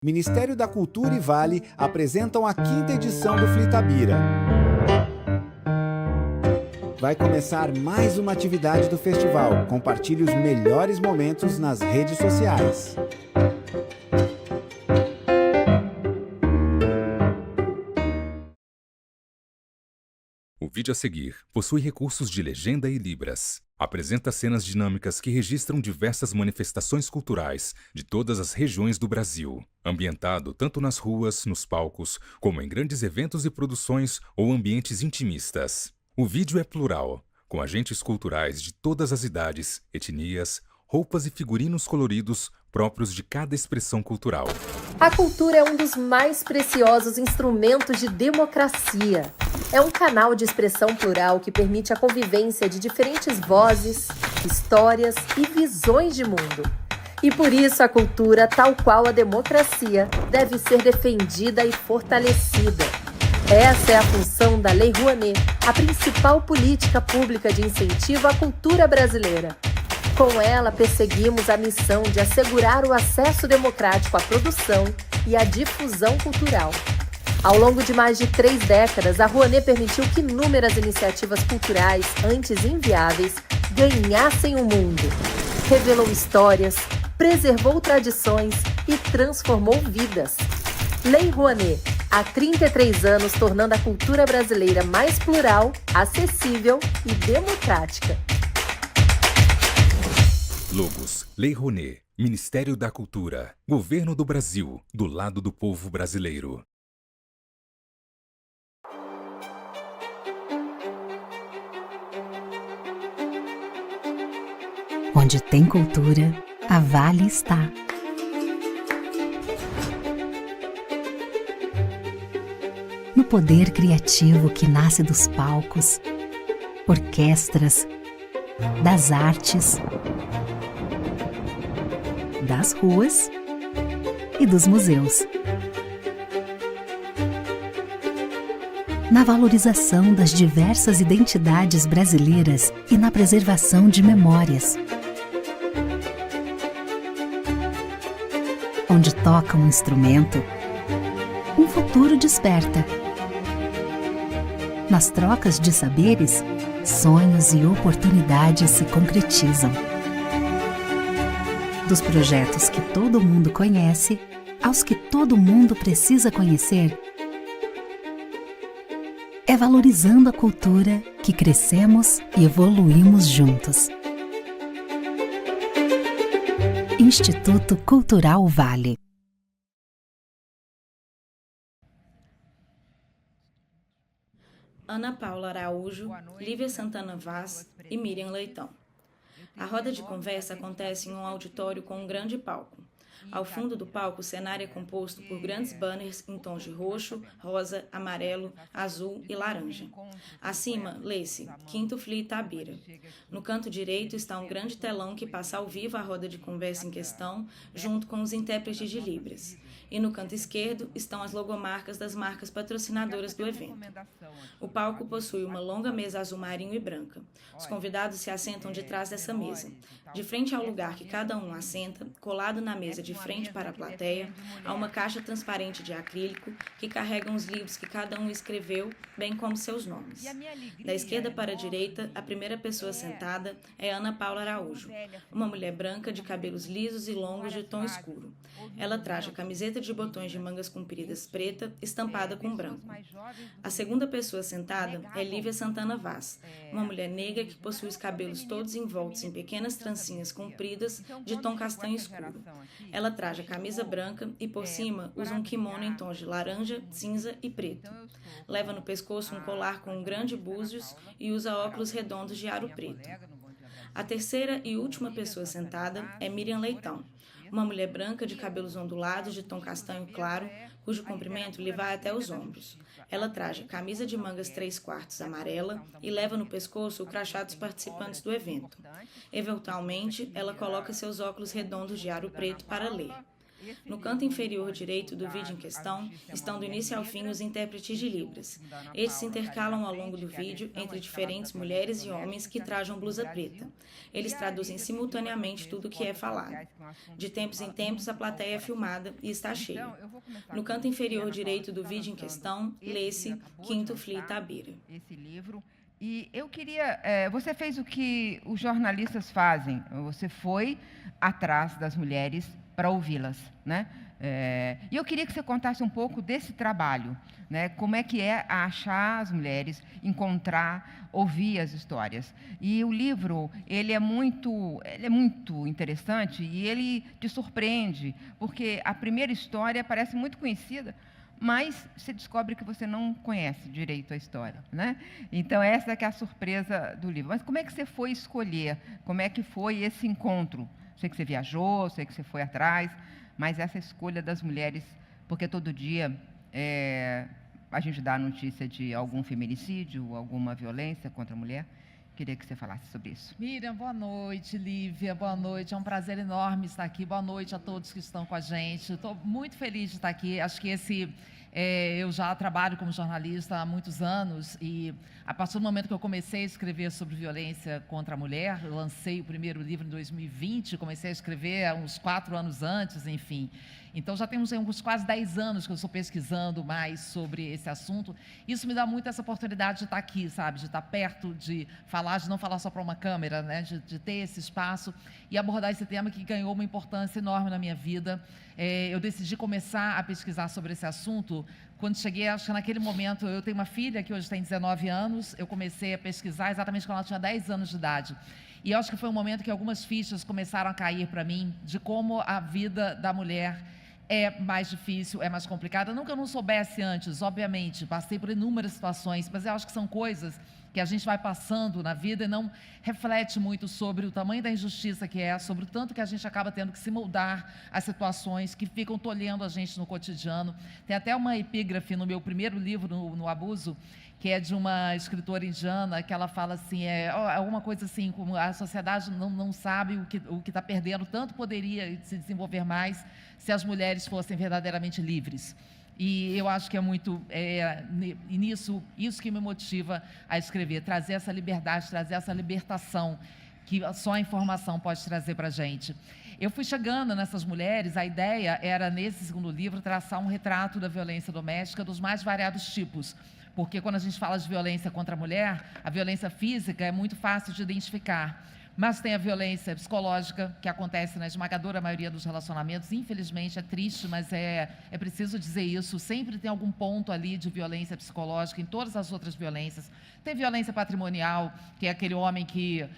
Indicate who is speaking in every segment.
Speaker 1: Ministério da Cultura e Vale apresentam a 5ª edição do Flitabira. Vai começar mais uma atividade do festival. Compartilhe os melhores momentos nas redes sociais.
Speaker 2: O vídeo a seguir possui recursos de legenda e libras. Apresenta cenas dinâmicas que registram diversas manifestações culturais de todas as regiões do Brasil, ambientado tanto nas ruas, nos palcos, como em grandes eventos e produções ou ambientes intimistas. O vídeo é plural, com agentes culturais de todas as idades, etnias, roupas e figurinos coloridos próprios de cada expressão cultural.
Speaker 3: A cultura é um dos mais preciosos instrumentos de democracia. É um canal de expressão plural que permite a convivência de diferentes vozes, histórias e visões de mundo. E por isso a cultura, tal qual a democracia, deve ser defendida e fortalecida. Essa é a função da Lei Rouanet, a principal política pública de incentivo à cultura brasileira. Com ela, perseguimos a missão de assegurar o acesso democrático à produção e à difusão cultural. Ao longo de mais de 3 décadas, a Rouanet permitiu que inúmeras iniciativas culturais, antes inviáveis, ganhassem o mundo. Revelou histórias, preservou tradições e transformou vidas. Lei Rouanet, há 33 anos tornando a cultura brasileira mais plural, acessível e democrática.
Speaker 2: Logos: Lei Rouanet, Ministério da Cultura, Governo do Brasil, do lado do povo brasileiro.
Speaker 4: Onde tem cultura, a Vale está. No poder criativo que nasce dos palcos, orquestras, das artes, das ruas e dos museus. Na valorização das diversas identidades brasileiras e na preservação de memórias. Onde toca um instrumento, um futuro desperta. Nas trocas de saberes, sonhos e oportunidades se concretizam. Dos projetos que todo mundo conhece, aos que todo mundo precisa conhecer, é valorizando a cultura que crescemos e evoluímos juntos. Instituto Cultural Vale.
Speaker 5: Ana Paula Araújo, Lívia Santana Vaz e Miriam Leitão. A roda de conversa acontece em um auditório com um grande palco. Ao fundo do palco, o cenário é composto por grandes banners em tons de roxo, rosa, amarelo, azul e laranja. Acima, lê-se 5º Flitabira. No canto direito está um grande telão que passa ao vivo a roda de conversa em questão, junto com os intérpretes de Libras. E no canto esquerdo estão as logomarcas das marcas patrocinadoras do evento. O palco possui uma longa mesa azul marinho e branca. Os convidados se assentam de trás dessa mesa. De frente ao lugar que cada um assenta, colado na mesa de frente para a plateia, há uma caixa transparente de acrílico que carrega os livros que cada um escreveu, bem como seus nomes. Da esquerda para a direita, a primeira pessoa sentada é Ana Paula Araújo, uma mulher branca de cabelos lisos e longos de tom escuro. Ela traz a camiseta de botões de mangas compridas preta, estampada com branco. A segunda pessoa sentada é Lívia Santana Vaz, uma mulher negra que possui os cabelos todos envoltos em pequenas trancinhas compridas de tom castanho escuro. Ela traz a camisa branca e, por cima, usa um kimono em tons de laranja, cinza e preto. Leva no pescoço um colar com um grande búzios e usa óculos redondos de aro preto. A terceira e última pessoa sentada é Miriam Leitão, uma mulher branca de cabelos ondulados de tom castanho claro, cujo comprimento lhe vai até os ombros. Ela traja camisa de mangas 3/4 amarela e leva no pescoço o crachá dos participantes do evento. Eventualmente, ela coloca seus óculos redondos de aro preto para ler. No canto inferior direito do vídeo em questão estão do início ao fim os intérpretes de Libras. Estes se intercalam ao longo do vídeo entre diferentes mulheres e homens que trajam blusa preta. Eles traduzem simultaneamente tudo o que é falado. De tempos em tempos, a plateia é filmada e está cheia. No canto inferior direito do vídeo em questão, lê-se Quinto Fli Tabira.
Speaker 6: Esse livro. E eu queria... você fez o que os jornalistas fazem. Você foi atrás das mulheres para ouvi-las, né? E eu queria que você contasse um pouco desse trabalho, né? Como é que é achar as mulheres, encontrar, ouvir as histórias. E o livro, ele é muito interessante e ele te surpreende, porque a primeira história parece muito conhecida, mas você descobre que você não conhece direito a história, né? Então, essa que é a surpresa do livro. Mas como é que você foi escolher? Como é que foi esse encontro? Sei que você viajou, sei que você foi atrás, mas essa escolha das mulheres, porque todo dia a gente dá a notícia de algum feminicídio, alguma violência contra a mulher. Queria que você falasse sobre isso.
Speaker 7: Miriam, boa noite. Lívia, boa noite. É um prazer enorme estar aqui. Boa noite a todos que estão com a gente. Estou muito feliz de estar aqui. Acho que eu já trabalho como jornalista há muitos anos e, a partir do momento que eu comecei a escrever sobre violência contra a mulher, eu lancei o primeiro livro em 2020, comecei a escrever uns 4 anos antes, enfim. Então, já temos uns quase 10 anos que eu estou pesquisando mais sobre esse assunto. Isso me dá muito essa oportunidade de estar aqui, sabe? De estar perto, de falar, de não falar só para uma câmera, né? De ter esse espaço e abordar esse tema que ganhou uma importância enorme na minha vida. Eu decidi começar a pesquisar sobre esse assunto quando cheguei, acho que naquele momento, eu tenho uma filha que hoje tem 19 anos, eu comecei a pesquisar exatamente quando ela tinha 10 anos de idade. E eu acho que foi um momento que algumas fichas começaram a cair para mim de como a vida da mulher é mais difícil, é mais complicada. Não que eu não soubesse antes, obviamente, passei por inúmeras situações, mas eu acho que são coisas que a gente vai passando na vida e não reflete muito sobre o tamanho da injustiça que é, sobre o tanto que a gente acaba tendo que se moldar às situações que ficam tolhendo a gente no cotidiano. Tem até uma epígrafe no meu primeiro livro, no Abuso, que é de uma escritora indiana, que ela fala assim, alguma coisa assim, como a sociedade não sabe o que está perdendo, tanto poderia se desenvolver mais se as mulheres fossem verdadeiramente livres. E eu acho que é muito, isso que me motiva a escrever, trazer essa liberdade, trazer essa libertação que só a informação pode trazer para a gente. Eu fui chegando nessas mulheres, a ideia era, nesse segundo livro, traçar um retrato da violência doméstica dos mais variados tipos, porque quando a gente fala de violência contra a mulher, a violência física é muito fácil de identificar. Mas tem a violência psicológica, que acontece na esmagadora maioria dos relacionamentos. Infelizmente, é triste, mas é preciso dizer isso. Sempre tem algum ponto ali de violência psicológica em todas as outras violências. Tem violência patrimonial, que é aquele homem que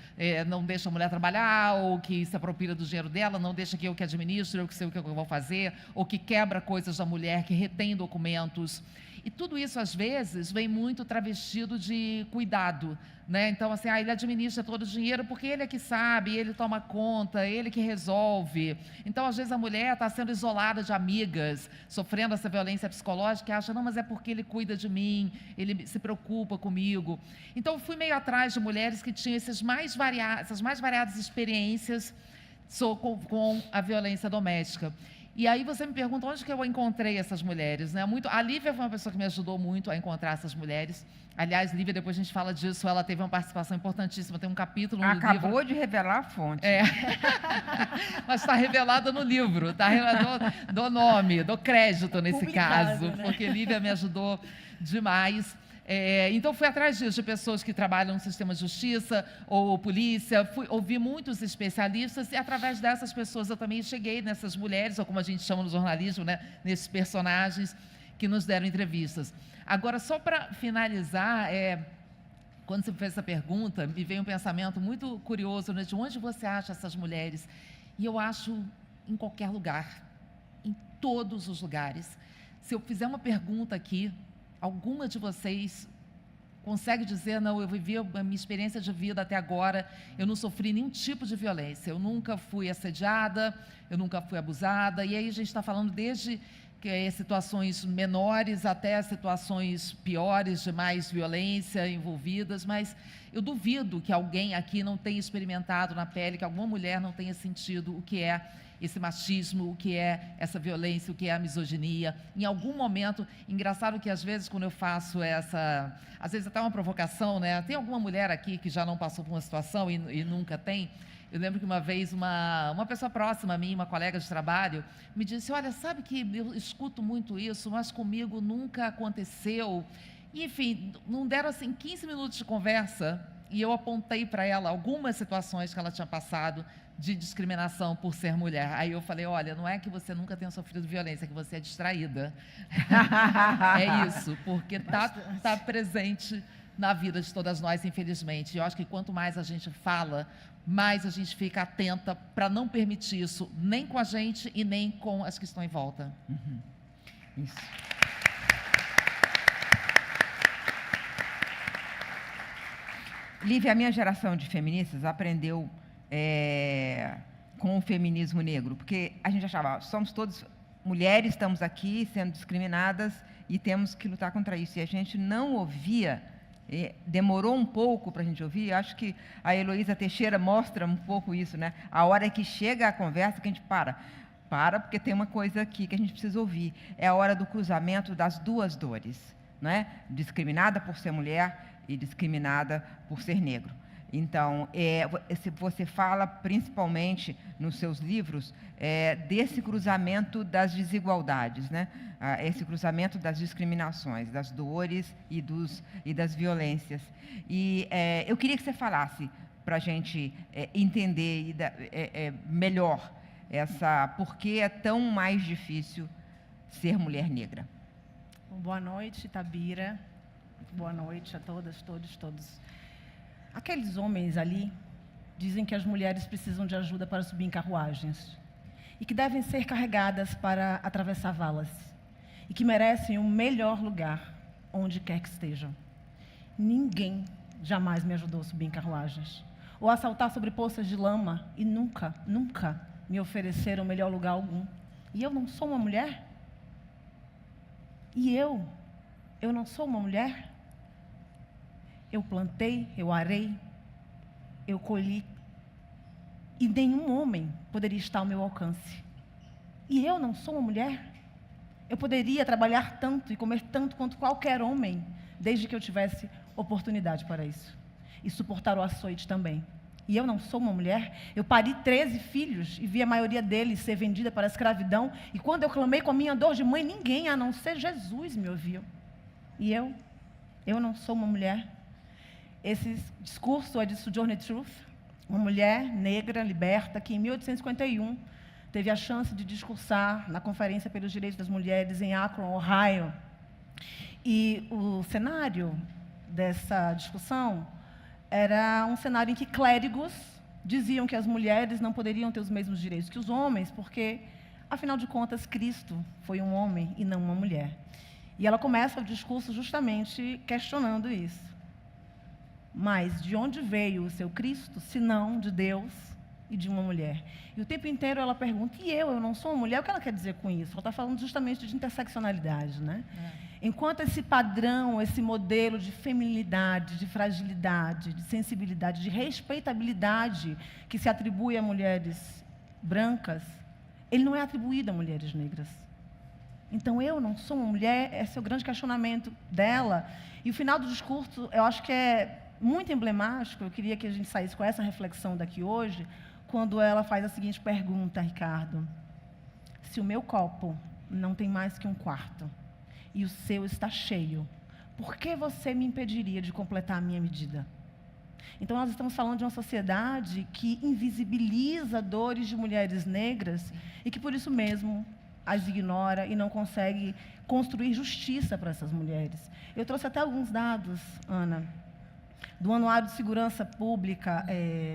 Speaker 7: não deixa a mulher trabalhar, ou que se apropria do dinheiro dela, não deixa que eu que administre, eu que sei o que eu vou fazer, ou que quebra coisas da mulher, que retém documentos. E tudo isso, às vezes, vem muito travestido de cuidado, né? Então, assim, ele administra todo o dinheiro porque ele é que sabe, ele toma conta, ele que resolve. Então, às vezes, a mulher está sendo isolada de amigas, sofrendo essa violência psicológica, e acha, não, mas é porque ele cuida de mim, ele se preocupa comigo. Então, eu fui meio atrás de mulheres que tinham essas mais variadas experiências com a violência doméstica. E aí você me pergunta onde que eu encontrei essas mulheres, né? A Lívia foi uma pessoa que me ajudou muito a encontrar essas mulheres. Aliás, Lívia, depois a gente fala disso, ela teve uma participação importantíssima, tem um capítulo no livro.
Speaker 6: Acabou de revelar a fonte.
Speaker 7: Mas está revelada no livro, está do nome, do crédito nesse
Speaker 5: Publicado,
Speaker 7: caso,
Speaker 5: né?
Speaker 7: porque Lívia me ajudou demais. Então, fui atrás disso, de pessoas que trabalham no sistema de justiça ou polícia, ouvi muitos especialistas e, através dessas pessoas, eu também cheguei nessas mulheres, ou como a gente chama no jornalismo, né, nesses personagens que nos deram entrevistas. Agora, só para finalizar, quando você fez essa pergunta, me veio um pensamento muito curioso, né, de onde você acha essas mulheres? E eu acho em qualquer lugar, em todos os lugares. Se eu fizer uma pergunta aqui, alguma de vocês consegue dizer, não, eu vivi a minha experiência de vida até agora, eu não sofri nenhum tipo de violência, eu nunca fui assediada, eu nunca fui abusada, e aí a gente está falando desde situações menores até situações piores, de mais violência envolvidas, mas eu duvido que alguém aqui não tenha experimentado na pele, que alguma mulher não tenha sentido o que é esse machismo, o que é essa violência, o que é a misoginia. Em algum momento, engraçado que às vezes quando eu faço às vezes até uma provocação, né? Tem alguma mulher aqui que já não passou por uma situação e nunca tem? Eu lembro que uma vez uma pessoa próxima a mim, uma colega de trabalho, me disse, olha, sabe que eu escuto muito isso, mas comigo nunca aconteceu. E, enfim, não deram assim 15 minutos de conversa e eu apontei para ela algumas situações que ela tinha passado de discriminação por ser mulher. Aí eu falei, olha, não é que você nunca tenha sofrido violência, é que você é distraída. É isso, porque tá presente na vida de todas nós, infelizmente. E eu acho que quanto mais a gente fala, mais a gente fica atenta para não permitir isso, nem com a gente e nem com as que estão em volta.
Speaker 6: Isso. Lívia, a minha geração de feministas aprendeu com o feminismo negro, porque a gente achava, somos todos mulheres, estamos aqui sendo discriminadas e temos que lutar contra isso. E a gente não ouvia, demorou um pouco para a gente ouvir. Acho que a Heloísa Teixeira mostra um pouco isso, né? A hora que chega a conversa, que a gente para, porque tem uma coisa aqui que a gente precisa ouvir. É a hora do cruzamento das duas dores, né? Discriminada por ser mulher e discriminada por ser negro. Então, você fala principalmente nos seus livros desse cruzamento das desigualdades, né? Esse cruzamento das discriminações, das dores e das violências. E eu queria que você falasse para a gente entender melhor por que é tão mais difícil ser mulher negra.
Speaker 8: Boa noite, Tabira. Boa noite a todas, todos. Aqueles homens ali dizem que as mulheres precisam de ajuda para subir em carruagens e que devem ser carregadas para atravessar valas e que merecem o melhor lugar onde quer que estejam. Ninguém jamais me ajudou a subir em carruagens ou a saltar sobre poças de lama e nunca me ofereceram melhor lugar algum. E eu não sou uma mulher? E eu não sou uma mulher? Eu plantei, eu arei, eu colhi, e nenhum homem poderia estar ao meu alcance. E eu não sou uma mulher? Eu poderia trabalhar tanto e comer tanto quanto qualquer homem, desde que eu tivesse oportunidade para isso. E suportar o açoite também. E eu não sou uma mulher? Eu pari 13 filhos e vi a maioria deles ser vendida para a escravidão. E quando eu clamei com a minha dor de mãe, ninguém, a não ser Jesus, me ouviu. E eu não sou uma mulher? Esse discurso é de Sojourner Truth, uma mulher negra, liberta, que em 1851 teve a chance de discursar na Conferência pelos Direitos das Mulheres em Akron, Ohio. E o cenário dessa discussão era um cenário em que clérigos diziam que as mulheres não poderiam ter os mesmos direitos que os homens, porque, afinal de contas, Cristo foi um homem e não uma mulher. E ela começa o discurso justamente questionando isso. Mas de onde veio o seu Cristo, se não de Deus e de uma mulher? E o tempo inteiro ela pergunta, e eu não sou uma mulher? O que ela quer dizer com isso? Ela está falando justamente de interseccionalidade, né? Enquanto esse padrão, esse modelo de feminilidade, de fragilidade, de sensibilidade, de respeitabilidade que se atribui a mulheres brancas, ele não é atribuído a mulheres negras. Então, eu não sou uma mulher, esse é o grande questionamento dela. E o final do discurso, eu acho que é muito emblemático, eu queria que a gente saísse com essa reflexão daqui hoje, quando ela faz a seguinte pergunta, Ricardo: se o meu copo não tem mais que um quarto e o seu está cheio, por que você me impediria de completar a minha medida? Então, nós estamos falando de uma sociedade que invisibiliza dores de mulheres negras e que, por isso mesmo, as ignora e não consegue construir justiça para essas mulheres. Eu trouxe até alguns dados, Ana, do Anuário de Segurança Pública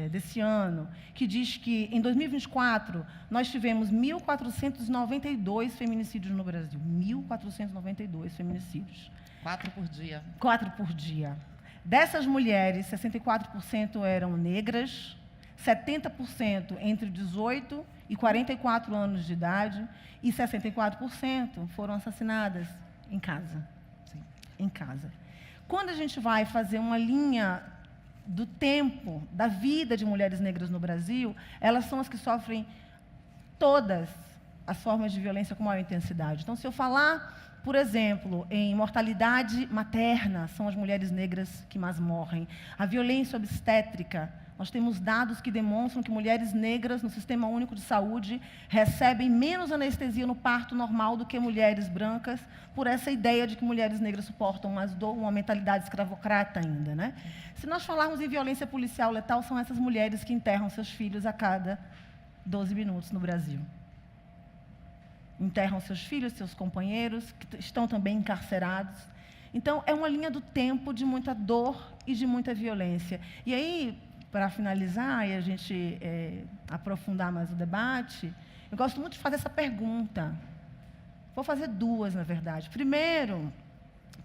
Speaker 8: desse ano, que diz que, em 2024, nós tivemos 1.492 feminicídios no Brasil. 1.492 feminicídios.
Speaker 7: 4 por dia.
Speaker 8: 4 por dia. Dessas mulheres, 64% eram negras, 70% entre 18 e 44 anos de idade, e 64% foram assassinadas em casa. Sim, em casa. Quando a gente vai fazer uma linha do tempo, da vida de mulheres negras no Brasil, elas são as que sofrem todas as formas de violência com maior intensidade. Então, se eu falar, por exemplo, em mortalidade materna, são as mulheres negras que mais morrem. A violência obstétrica, nós temos dados que demonstram que mulheres negras no Sistema Único de Saúde recebem menos anestesia no parto normal do que mulheres brancas, por essa ideia de que mulheres negras suportam mais dor, uma mentalidade escravocrata ainda, né? Se nós falarmos em violência policial letal, são essas mulheres que enterram seus filhos a cada 12 minutos no Brasil. Enterram seus filhos, seus companheiros, que estão também encarcerados. Então, é uma linha do tempo de muita dor e de muita violência. E aí, para finalizar e a gente aprofundar mais o debate, eu gosto muito de fazer essa pergunta. Vou fazer duas, na verdade. Primeiro,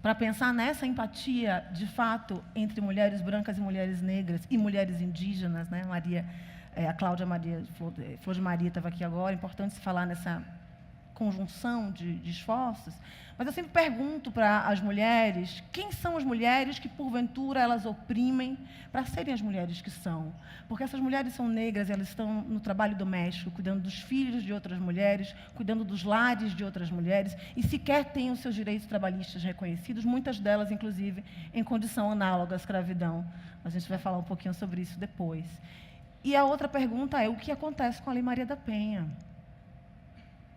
Speaker 8: para pensar nessa empatia, de fato, entre mulheres brancas e mulheres negras e mulheres indígenas, né? A Cláudia Maria Flor de Maria estava aqui agora, é importante se falar nessa conjunção de esforços, mas eu sempre pergunto para as mulheres, quem são as mulheres que, porventura, elas oprimem para serem as mulheres que são? Porque essas mulheres são negras, elas estão no trabalho doméstico, cuidando dos filhos de outras mulheres, cuidando dos lares de outras mulheres, e sequer têm os seus direitos trabalhistas reconhecidos, muitas delas, inclusive, em condição análoga à escravidão. A gente vai falar um pouquinho sobre isso depois. E a outra pergunta é, o que acontece com a Lei Maria da Penha?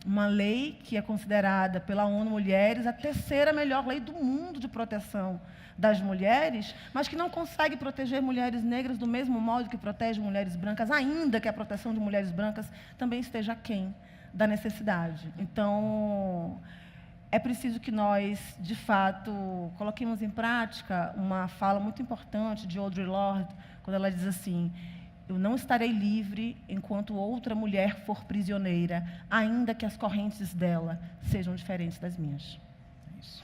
Speaker 8: Uma lei que é considerada pela ONU Mulheres a terceira melhor lei do mundo de proteção das mulheres, mas que não consegue proteger mulheres negras do mesmo modo que protege mulheres brancas, ainda que a proteção de mulheres brancas também esteja aquém da necessidade. Então, é preciso que nós, de fato, coloquemos em prática uma fala muito importante de Audre Lorde, quando ela diz assim: eu não estarei livre enquanto outra mulher for prisioneira, ainda que as correntes dela sejam diferentes das minhas. É isso.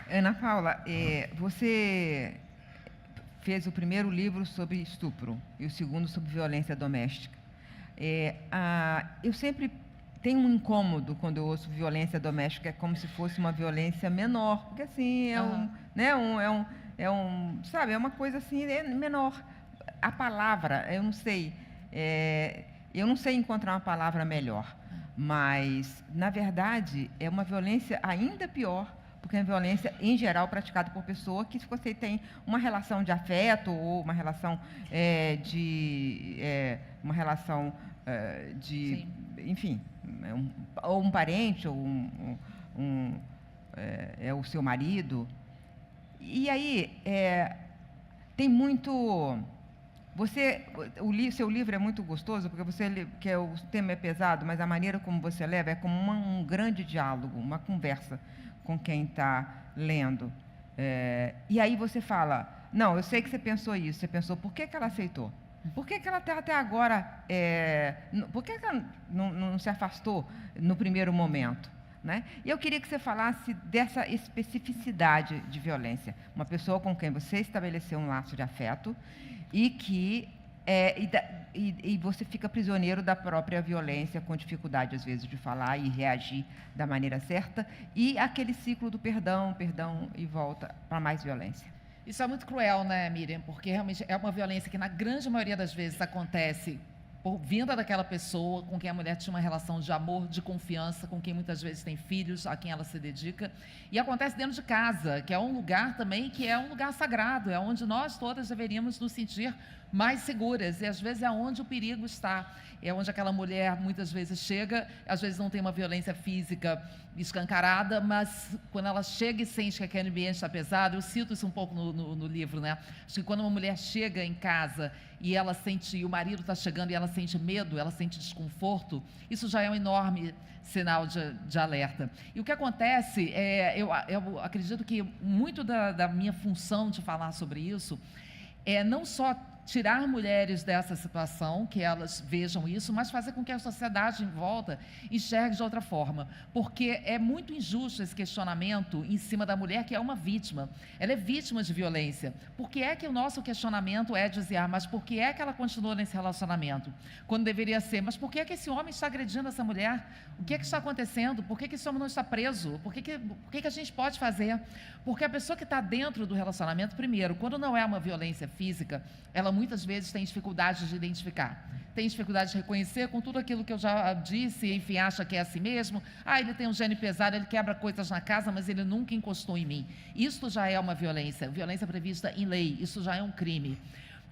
Speaker 6: Ana Paula, você fez o primeiro livro sobre estupro e o segundo sobre violência doméstica. Eu sempre tenho um incômodo quando eu ouço violência doméstica, é como se fosse uma violência menor, porque assim sabe, é uma coisa assim menor. A palavra, eu não sei encontrar uma palavra melhor, mas na verdade é uma violência ainda pior, porque é uma violência em geral praticada por pessoa que, se você tem uma relação de afeto ou uma relação de enfim, ou um parente, ou o seu marido. E aí, tem muito... seu livro é muito gostoso, porque o tema é pesado, mas a maneira como você leva é como um grande diálogo, uma conversa com quem está lendo. E aí você fala, não, eu sei que você pensou isso, você pensou, por que ela aceitou? Por que ela até agora... por que ela não se afastou no primeiro momento? Né? E eu queria que você falasse dessa especificidade de violência. Uma pessoa com quem você estabeleceu um laço de afeto e que e você fica prisioneiro da própria violência, com dificuldade, às vezes, de falar e reagir da maneira certa, e aquele ciclo do perdão e volta para mais violência.
Speaker 7: Isso é muito cruel, né, Miriam? Porque realmente é uma violência que, na grande maioria das vezes, acontece por vinda daquela pessoa com quem a mulher tinha uma relação de amor, de confiança, com quem muitas vezes tem filhos, a quem ela se dedica. E acontece dentro de casa, que é um lugar também que é um lugar sagrado, é onde nós todas deveríamos nos sentir mais seguras. E, às vezes, é onde o perigo está. É onde aquela mulher, muitas vezes, chega, às vezes não tem uma violência física escancarada, mas quando ela chega e sente que aquele ambiente está pesado, eu cito isso um pouco no livro, né? Acho que quando uma mulher chega em casa e ela sente, e o marido está chegando e ela sente medo, ela sente desconforto, isso já é um enorme sinal de alerta. E o que acontece, eu acredito que muito da minha função de falar sobre isso é não só tirar mulheres dessa situação, que elas vejam isso, mas fazer com que a sociedade em volta enxergue de outra forma. Porque é muito injusto esse questionamento em cima da mulher, que é uma vítima. Ela é vítima de violência. Por que é que o nosso questionamento é dizer, mas por que é que ela continua nesse relacionamento? Quando deveria ser, mas por que é que esse homem está agredindo essa mulher? O que é que está acontecendo? Por que que esse homem não está preso? Por que a gente pode fazer? Porque a pessoa que está dentro do relacionamento, primeiro, quando não é uma violência física, ela muitas vezes tem dificuldade de identificar. Tem dificuldade de reconhecer com tudo aquilo que eu já disse, enfim, acha que é assim mesmo. Ele tem um gene pesado, ele quebra coisas na casa, mas ele nunca encostou em mim. Isso já é uma violência prevista em lei, isso já é um crime.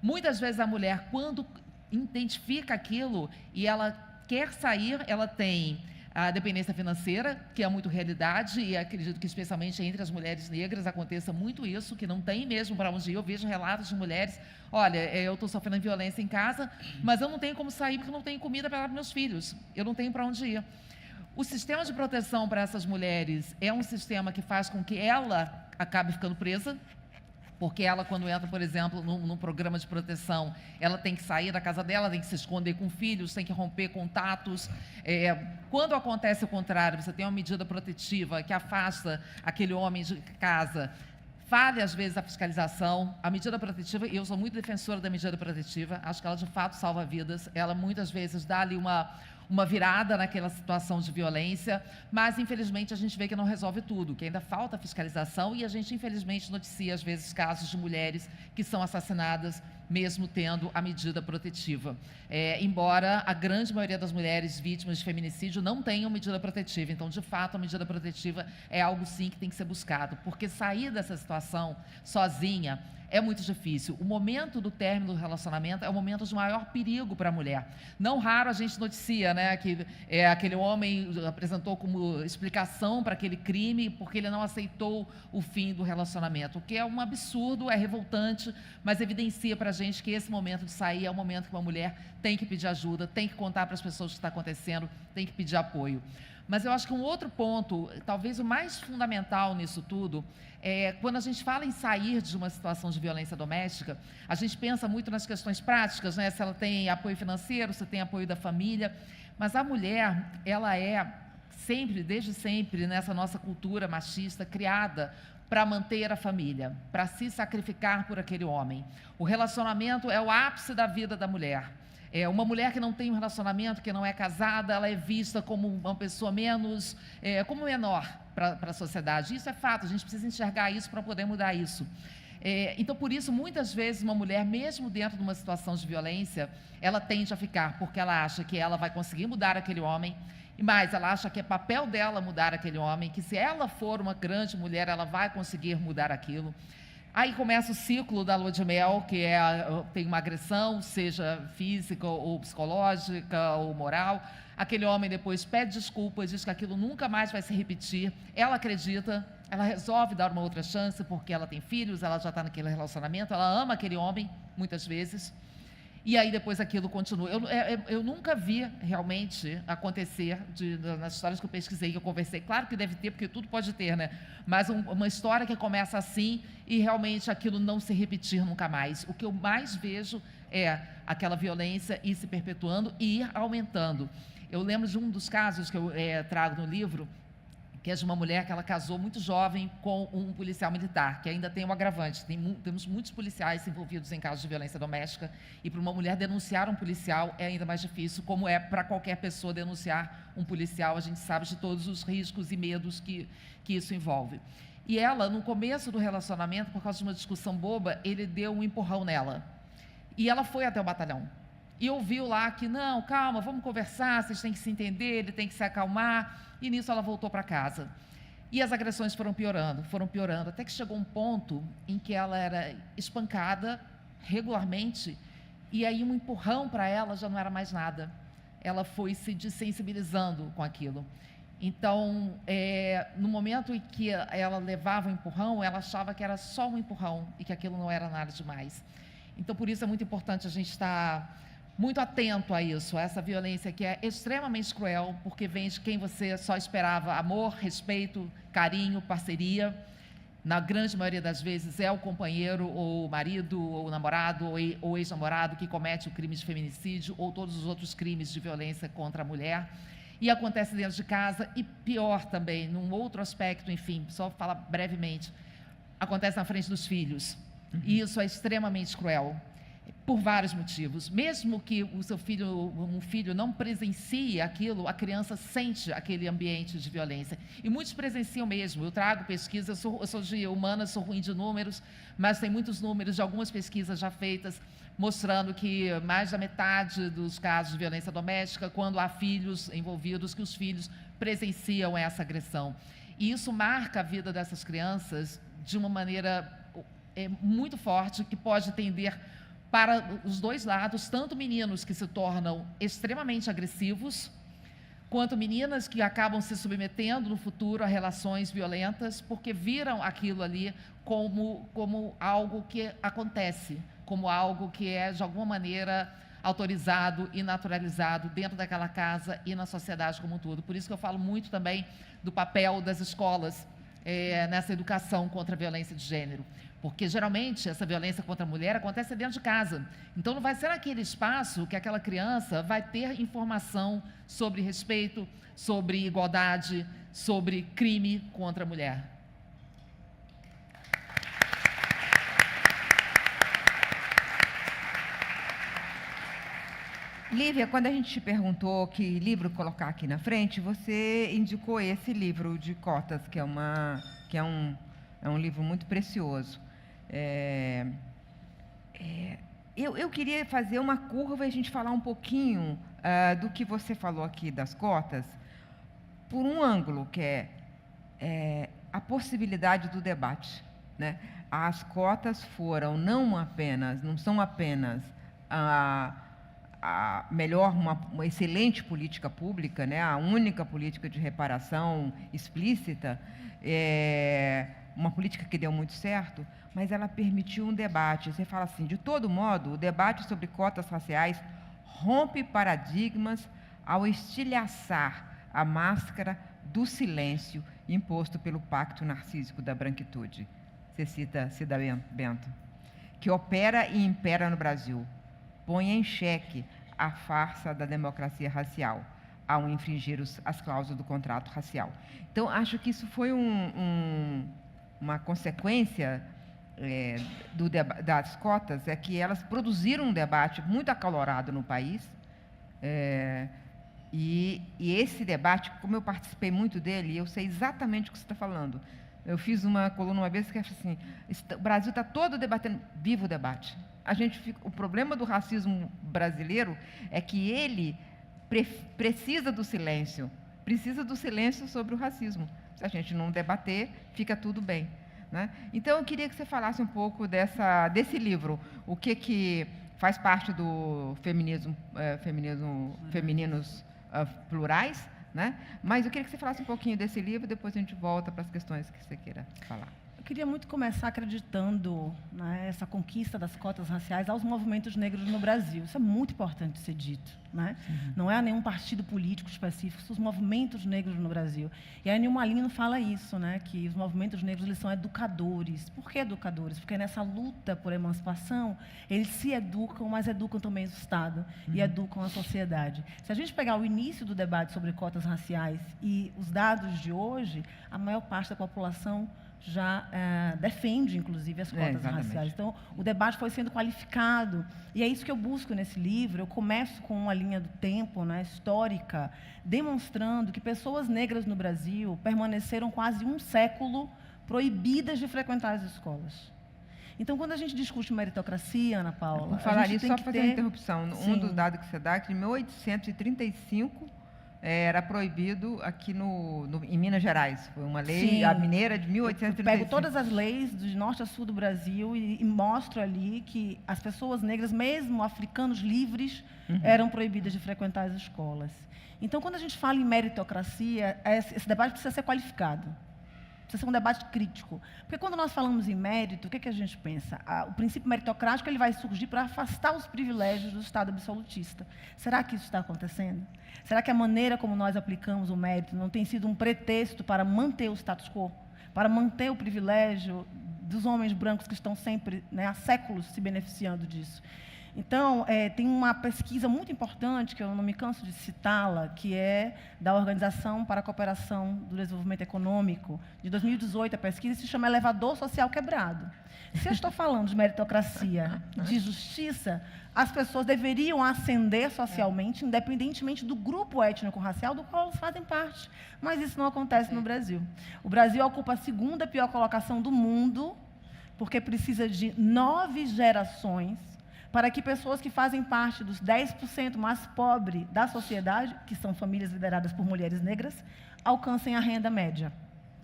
Speaker 7: Muitas vezes a mulher, quando identifica aquilo e ela quer sair, ela tem a dependência financeira, que é muito realidade, e acredito que especialmente entre as mulheres negras aconteça muito isso, que não tem mesmo para onde ir. Eu vejo relatos de mulheres, olha, eu estou sofrendo violência em casa, mas eu não tenho como sair porque eu não tenho comida para dar para meus filhos, eu não tenho para onde ir. O sistema de proteção para essas mulheres é um sistema que faz com que ela acabe ficando presa, porque ela, quando entra, por exemplo, num programa de proteção, ela tem que sair da casa dela, tem que se esconder com filhos, tem que romper contatos. Quando acontece o contrário, você tem uma medida protetiva que afasta aquele homem de casa, falha às vezes a fiscalização, a medida protetiva, e eu sou muito defensora da medida protetiva, acho que ela de fato salva vidas, ela muitas vezes dá ali uma virada naquela situação de violência, mas infelizmente a gente vê que não resolve tudo, que ainda falta fiscalização, e a gente infelizmente noticia às vezes casos de mulheres que são assassinadas mesmo tendo a medida protetiva. Embora a grande maioria das mulheres vítimas de feminicídio não tenham medida protetiva, então de fato a medida protetiva é algo sim que tem que ser buscado, porque sair dessa situação sozinha é muito difícil. O momento do término do relacionamento é o momento de maior perigo para a mulher. Não raro a gente noticia, né, que aquele homem apresentou como explicação para aquele crime porque ele não aceitou o fim do relacionamento, o que é um absurdo, é revoltante, mas evidencia para a gente que esse momento de sair é o momento que uma mulher tem que pedir ajuda, tem que contar para as pessoas o que está acontecendo, tem que pedir apoio. Mas eu acho que um outro ponto, talvez o mais fundamental nisso tudo, é quando a gente fala em sair de uma situação de violência doméstica, a gente pensa muito nas questões práticas, né? Se ela tem apoio financeiro, se tem apoio da família, mas a mulher, ela é sempre, desde sempre, nessa nossa cultura machista, criada para manter a família, para se sacrificar por aquele homem. O relacionamento é o ápice da vida da mulher. Uma mulher que não tem um relacionamento, que não é casada, ela é vista como uma pessoa menos, como menor para a sociedade. Isso é fato, a gente precisa enxergar isso para poder mudar isso. Então, por isso, muitas vezes, uma mulher, mesmo dentro de uma situação de violência, ela tende a ficar, porque ela acha que ela vai conseguir mudar aquele homem, mas ela acha que é papel dela mudar aquele homem, que se ela for uma grande mulher, ela vai conseguir mudar aquilo. Aí começa o ciclo da lua de mel, que tem uma agressão, seja física ou psicológica ou moral. Aquele homem depois pede desculpas, diz que aquilo nunca mais vai se repetir. Ela acredita, ela resolve dar uma outra chance, porque ela tem filhos, ela já está naquele relacionamento, ela ama aquele homem, muitas vezes. E aí depois aquilo continua. Eu nunca vi realmente acontecer, nas histórias que eu pesquisei, que eu conversei, claro que deve ter, porque tudo pode ter, né? Mas uma história que começa assim e realmente aquilo não se repetir nunca mais. O que eu mais vejo é aquela violência ir se perpetuando e ir aumentando. Eu lembro de um dos casos que eu trago no livro, que é de uma mulher que ela casou muito jovem com um policial militar, que ainda tem um agravante. Temos muitos policiais envolvidos em casos de violência doméstica, e para uma mulher denunciar um policial é ainda mais difícil, como é para qualquer pessoa denunciar um policial. A gente sabe de todos os riscos e medos que isso envolve. E ela, no começo do relacionamento, por causa de uma discussão boba, ele deu um empurrão nela. E ela foi até o batalhão. E ouviu lá que, não, calma, vamos conversar, vocês têm que se entender, ele tem que se acalmar. E nisso ela voltou para casa. E as agressões foram piorando, até que chegou um ponto em que ela era espancada regularmente, e aí um empurrão para ela já não era mais nada. Ela foi se desensibilizando com aquilo. Então, no momento em que ela levava o empurrão, ela achava que era só um empurrão e que aquilo não era nada demais. Então, por isso é muito importante a gente estar muito atento a isso, a essa violência que é extremamente cruel, porque vem de quem você só esperava amor, respeito, carinho, parceria, na grande maioria das vezes, é o companheiro, ou o marido, ou o namorado, ou ex-namorado que comete o crime de feminicídio ou todos os outros crimes de violência contra a mulher. E acontece dentro de casa, e pior também, num outro aspecto, enfim, só falar brevemente, acontece na frente dos filhos. E isso é extremamente cruel, por vários motivos. Mesmo que o seu filho, um filho, não presencie aquilo, a criança sente aquele ambiente de violência. E muitos presenciam mesmo. Eu trago pesquisas, eu sou de humanas, sou ruim de números, mas tem muitos números de algumas pesquisas já feitas, mostrando que mais da metade dos casos de violência doméstica, quando há filhos envolvidos, que os filhos presenciam essa agressão. E isso marca a vida dessas crianças de uma maneira muito forte, que pode tender para os dois lados, tanto meninos que se tornam extremamente agressivos, quanto meninas que acabam se submetendo no futuro a relações violentas, porque viram aquilo ali como algo que acontece, como algo que é, de alguma maneira, autorizado e naturalizado dentro daquela casa e na sociedade como um todo. Por isso que eu falo muito também do papel das escolas nessa educação contra a violência de gênero. Porque, geralmente, essa violência contra a mulher acontece dentro de casa. Então, não vai ser naquele espaço que aquela criança vai ter informação sobre respeito, sobre igualdade, sobre crime contra a mulher.
Speaker 6: Lívia, quando a gente te perguntou que livro colocar aqui na frente, você indicou esse livro de Cotas, que é um livro muito precioso. Eu queria fazer uma curva e a gente falar um pouquinho do que você falou aqui das cotas, por um ângulo, que é a possibilidade do debate, né? As cotas foram não são apenas uma excelente política pública, né? A única política de reparação explícita, uma política que deu muito certo, mas ela permitiu um debate. Você fala assim, de todo modo, o debate sobre cotas raciais rompe paradigmas ao estilhaçar a máscara do silêncio imposto pelo pacto narcísico da branquitude. Você cita Cida Bento, que opera e impera no Brasil, põe em xeque a farsa da democracia racial ao infringir as cláusulas do contrato racial. Então, acho que isso foi uma consequência das cotas, é que elas produziram um debate muito acalorado no país, e esse debate, como eu participei muito dele, eu sei exatamente o que você está falando. Eu fiz uma coluna uma vez que é assim, o Brasil está todo debatendo, viva o debate. O problema do racismo brasileiro é que ele precisa do silêncio sobre o racismo. Se a gente não debater, fica tudo bem, né? Então, eu queria que você falasse um pouco desse livro, o que faz parte do Femininos Plurais, né? Mas eu queria que você falasse um pouquinho desse livro, depois a gente volta para as questões que você queira falar.
Speaker 8: Eu queria muito começar acreditando nessa conquista das cotas raciais aos movimentos negros no Brasil. Isso é muito importante ser dito, né? Não é nenhum partido político específico, são os movimentos negros no Brasil. E a Nilma Lino fala isso, né? Que os movimentos negros, eles são educadores. Por que educadores? Porque nessa luta por emancipação, eles se educam, mas educam também o Estado e educam a sociedade. Se a gente pegar o início do debate sobre cotas raciais e os dados de hoje, a maior parte da população já defende, inclusive, as cotas raciais. Então, o debate foi sendo qualificado. E é isso que eu busco nesse livro. Eu começo com uma linha do tempo, né, histórica, demonstrando que pessoas negras no Brasil permaneceram quase um século proibidas de frequentar as escolas. Então, quando a gente discute meritocracia, Ana Paula...
Speaker 6: Vou falar isso, só para fazer uma interrupção. Um dos dados que você dá é que, em 1835... era proibido aqui em Minas Gerais. Foi uma lei, a mineira de 1835.
Speaker 8: Eu pego todas as leis de norte a sul do Brasil e mostro ali que as pessoas negras, mesmo africanos livres, eram proibidas de frequentar as escolas. Então, quando a gente fala em meritocracia, esse debate precisa ser qualificado. Precisa ser um debate crítico. Porque quando nós falamos em mérito, o que a gente pensa? O princípio meritocrático ele vai surgir para afastar os privilégios do Estado absolutista. Será que isso está acontecendo? Será que a maneira como nós aplicamos o mérito não tem sido um pretexto para manter o status quo? para manter o privilégio dos homens brancos que estão sempre, né, há séculos, se beneficiando disso. Então, tem uma pesquisa muito importante, que eu não me canso de citá-la, que é da Organização para a Cooperação do Desenvolvimento Econômico, de 2018, a pesquisa se chama Elevador Social Quebrado. Se eu estou falando de meritocracia, de justiça, as pessoas deveriam ascender socialmente, independentemente do grupo étnico-racial do qual elas fazem parte. Mas isso não acontece no Brasil. O Brasil ocupa a segunda pior colocação do mundo, porque precisa de 9 gerações para que pessoas que fazem parte dos 10% mais pobres da sociedade, que são famílias lideradas por mulheres negras, alcancem a renda média.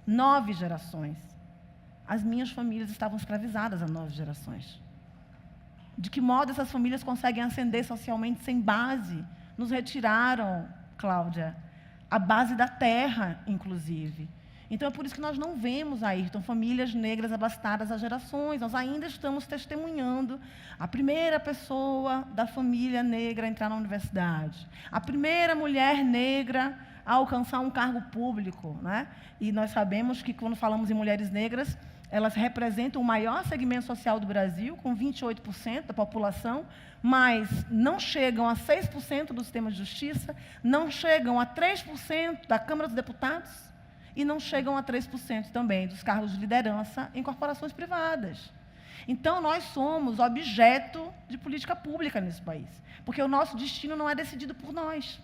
Speaker 8: 9 gerações. As minhas famílias estavam escravizadas há 9 gerações. De que modo essas famílias conseguem ascender socialmente sem base? Nos retiraram, Cláudia, a base da terra, inclusive. Então, é por isso que nós não vemos, Ayrton, famílias negras abastadas há gerações. Nós ainda estamos testemunhando a primeira pessoa da família negra a entrar na universidade, a primeira mulher negra a alcançar um cargo público, né? E nós sabemos que, quando falamos em mulheres negras, elas representam o maior segmento social do Brasil, com 28% da população, mas não chegam a 6% do sistema de justiça, não chegam a 3% da Câmara dos Deputados, e não chegam a 3% também dos cargos de liderança em corporações privadas. Então, nós somos objeto de política pública nesse país, porque o nosso destino não é decidido por nós.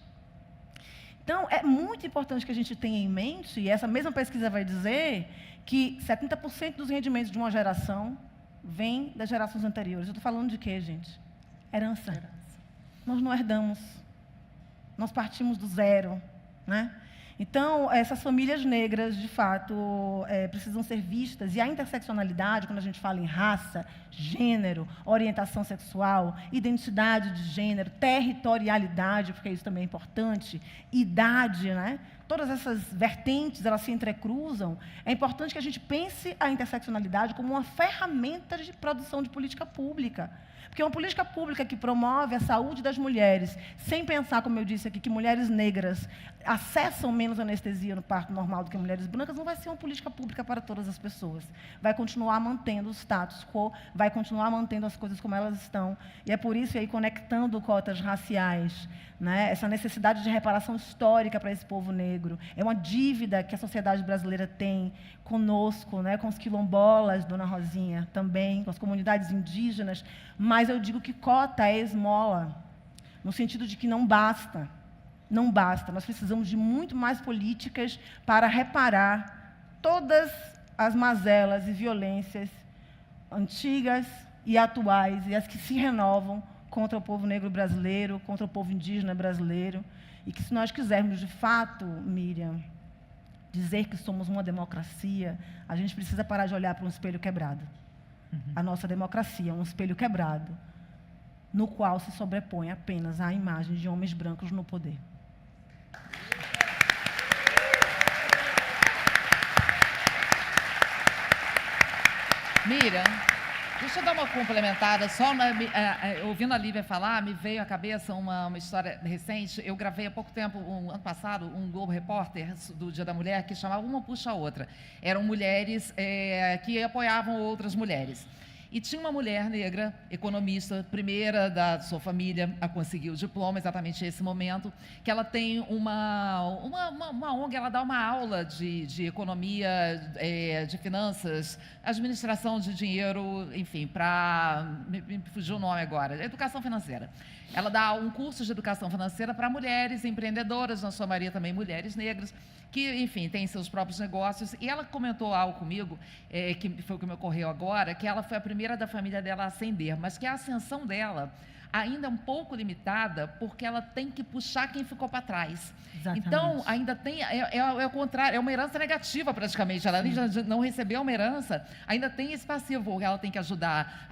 Speaker 8: Então, é muito importante que a gente tenha em mente, e essa mesma pesquisa vai dizer, que 70% dos rendimentos de uma geração vem das gerações anteriores. Eu estou falando de quê, gente? Herança. Nós não herdamos. Nós partimos do zero, né? Então, essas famílias negras, de fato, precisam ser vistas. E a interseccionalidade, quando a gente fala em raça, gênero, orientação sexual, identidade de gênero, territorialidade, porque isso também é importante, idade, né? Todas essas vertentes, elas se entrecruzam. É importante que a gente pense a interseccionalidade como uma ferramenta de produção de política pública. Porque uma política pública que promove a saúde das mulheres, sem pensar, como eu disse aqui, que mulheres negras acessam menos anestesia no parto normal do que mulheres brancas, não vai ser uma política pública para todas as pessoas. Vai continuar mantendo o status quo, vai continuar mantendo as coisas como elas estão. E é por isso, aí, conectando cotas raciais, né, essa necessidade de reparação histórica para esse povo negro, é uma dívida que a sociedade brasileira tem conosco, né, com os quilombolas, Dona Rosinha, também, com as comunidades indígenas, mas eu digo que cota é esmola, no sentido de que não basta. Não basta. Nós precisamos de muito mais políticas para reparar todas as mazelas e violências antigas e atuais, e as que se renovam contra o povo negro brasileiro, contra o povo indígena brasileiro, e que, se nós quisermos, de fato, Miriam, dizer que somos uma democracia, a gente precisa parar de olhar para um espelho quebrado. A nossa democracia é um espelho quebrado, no qual se sobrepõe apenas a imagem de homens brancos no poder.
Speaker 7: Miriam, deixa eu dar uma complementada. Ouvindo a Lívia falar, me veio à cabeça uma história recente. Eu gravei há pouco tempo, ano passado, um Globo Repórter do Dia da Mulher, que chamava Uma Puxa a Outra. Eram mulheres que apoiavam outras mulheres. E tinha uma mulher negra, economista, primeira da sua família a conseguir o diploma, exatamente nesse momento, que ela tem uma ONG, ela dá uma aula de economia, de finanças, administração de dinheiro, enfim, me fugiu o nome agora, educação financeira. Ela dá um curso de educação financeira para mulheres empreendedoras, na sua maioria também mulheres negras, que, enfim, têm seus próprios negócios. E ela comentou algo comigo, que foi o que me ocorreu agora, que ela foi a primeira da família dela a ascender, mas que a ascensão dela ainda é um pouco limitada, porque ela tem que puxar quem ficou para trás. Exatamente. Então, ainda tem, é o contrário, é uma herança negativa praticamente. Ela além de não recebeu uma herança, ainda tem esse passivo, ela tem que ajudar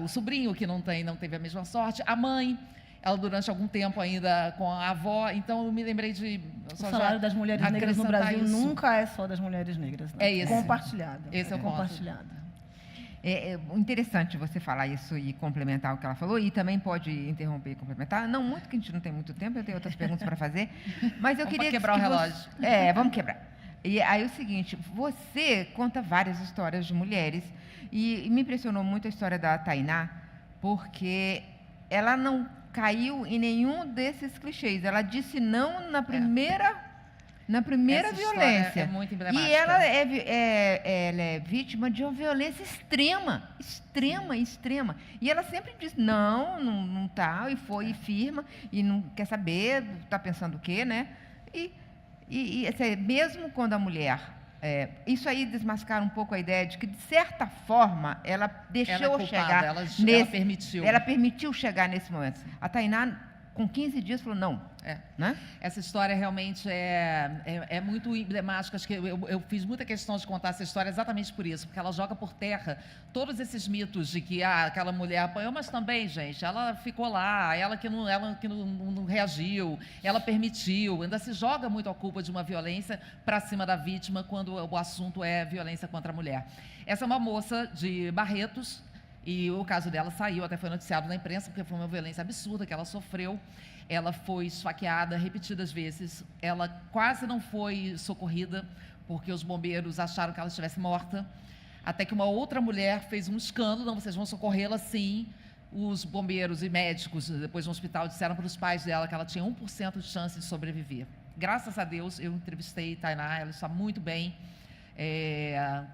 Speaker 7: o sobrinho que não teve a mesma sorte, a mãe. Ela, durante algum tempo ainda com a avó, então eu me lembrei de...
Speaker 8: O salário das mulheres negras no Brasil nunca é só das mulheres negras. Né?
Speaker 7: É isso.
Speaker 8: Compartilhado.
Speaker 7: Esse é o
Speaker 8: compartilhado.
Speaker 6: É interessante você falar isso e complementar o que ela falou, e também pode interromper e complementar. Não muito, que a gente não tem muito tempo, eu tenho outras perguntas para fazer. Mas eu queria
Speaker 7: quebrar o relógio.
Speaker 6: Vamos quebrar. E aí é o seguinte, você conta várias histórias de mulheres, e me impressionou muito a história da Tainá, porque ela não caiu em nenhum desses clichês. Ela disse não na primeira
Speaker 7: Essa
Speaker 6: violência.
Speaker 7: história é muito emblemática.
Speaker 6: E ela é vítima de uma violência extrema, extrema. E ela sempre diz, não tá, e foi firma, e não quer saber, está pensando o quê, né? E assim, mesmo quando a mulher... isso aí desmascara um pouco a ideia de que, de certa forma, ela deixou
Speaker 7: Ela é culpada,
Speaker 6: chegar
Speaker 7: ela
Speaker 6: nesse...
Speaker 7: permitiu.
Speaker 6: Ela permitiu chegar nesse momento. A Tainá, com 15 dias, falou não. Né?
Speaker 7: Essa história realmente é muito emblemática. Acho que eu fiz muita questão de contar essa história exatamente por isso, porque ela joga por terra todos esses mitos de que aquela mulher apanhou, mas também, gente, ela ficou lá, ela que não reagiu, ela permitiu. Ainda se joga muito a culpa de uma violência para cima da vítima quando o assunto é violência contra a mulher. Essa é uma moça de Barretos, e o caso dela saiu, até foi noticiado na imprensa, porque foi uma violência absurda que ela sofreu. Ela foi esfaqueada repetidas vezes. Ela quase não foi socorrida, porque os bombeiros acharam que ela estivesse morta. Até que uma outra mulher fez um escândalo, não, vocês vão socorrê-la sim. Os bombeiros e médicos, depois no hospital, disseram para os pais dela que ela tinha 1% de chance de sobreviver. Graças a Deus, eu entrevistei Tainá, ela está muito bem.